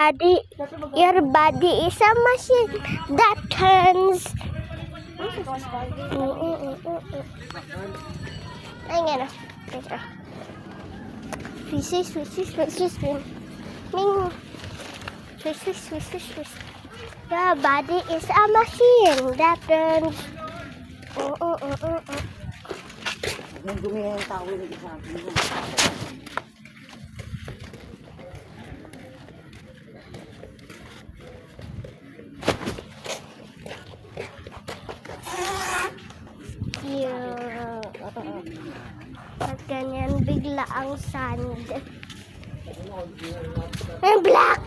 Your body is a machine that turns. Ay, nga na. Swish. Ming. Swish. Your body is a machine that turns. Nung gumihan yung tao yung isa. At ganyan bigla ang sand. Ang black!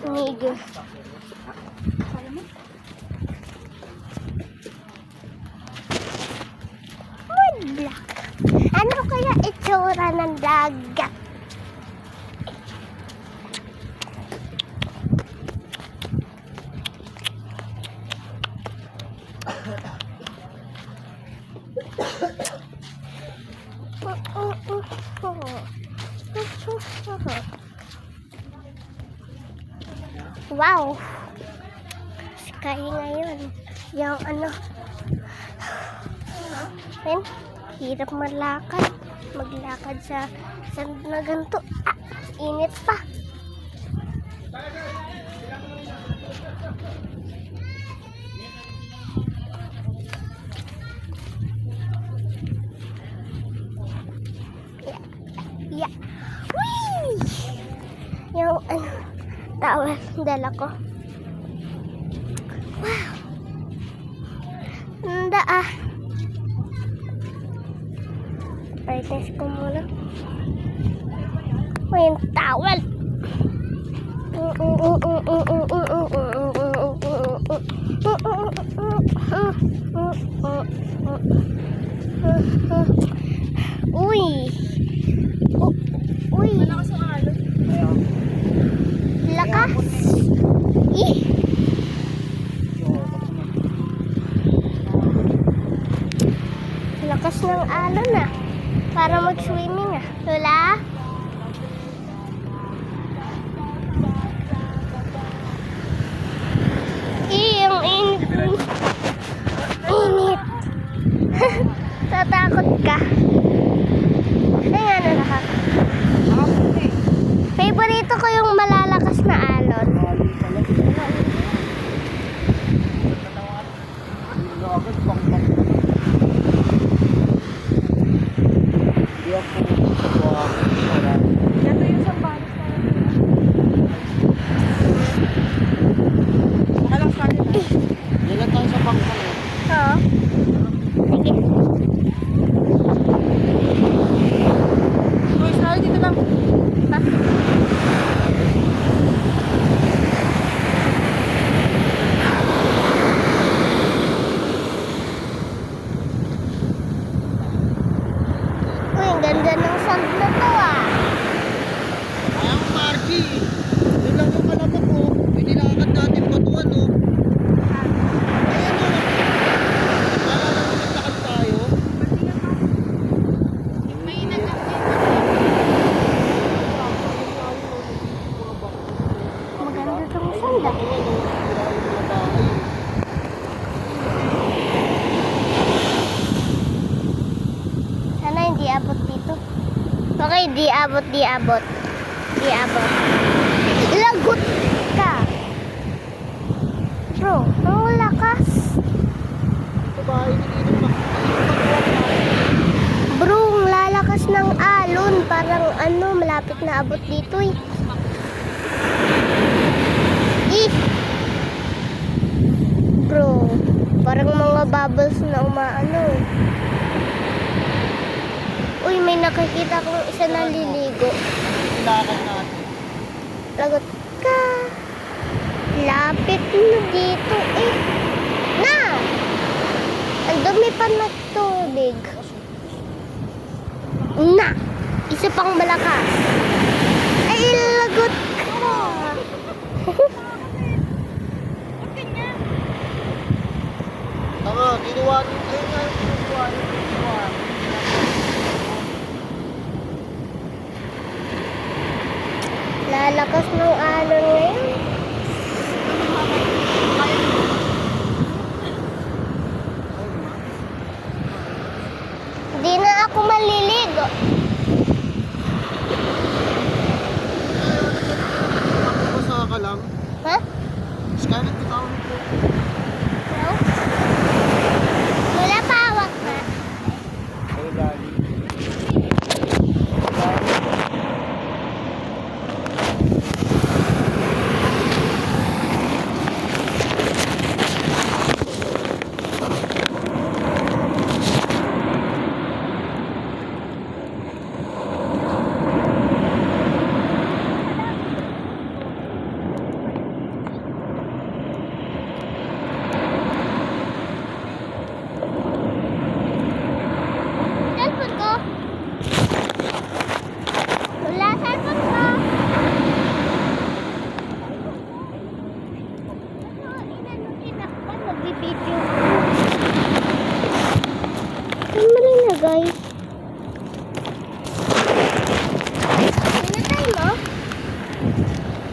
Nigga. Black. Ano kaya itsura ng dagat? Wow! Sky ngayon. Yung ano. Men, hirap maglakad sa sand na ganito. Init pa. Yeah. Whee! Yung ano, towel dala ko. Wow! Handa ah. Brightness ko muna. O yung towel. Uy! Uy! Lakas! Ih! Lakas ng alon ah. Para mag-swimming ah. Lola? Yung init. Init. Tatakot ka. Ay, ano na. Favorito ko yung malalakas na alon. Oo. Sige. Uy, sali dito lang. Ha? Uy, ang ganda ng sand na to ah. Ayang Margie. Yun lang yung kalabot ko. Pinilakad natin batuan no. Ayan o. Kala lang naglakad tayo. Maganda tong sand ah. Sana hindi abot dito. Okay, di abot. Lagot ka. Bro, ang lakas. Sa bahay ni Ninong Bro, ang lalakas ng alon. Parang ano, malapit na abot dito eh. Ih! Bro, parang mga bubbles na umaano. Uy, may nakikita kong isa na liligo. Pinilakad natin. Lagot ka. Lapit na dito eh. Na! Ang dumi pa na tubig. Na! Isa pang malakas. Ay, lagot ka. Tama, kinuha. Ayun nga yung kinuha. Lalakas ng alon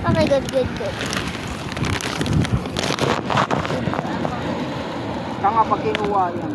Okay, good, good, good. Kaya nga pag kinuha yan.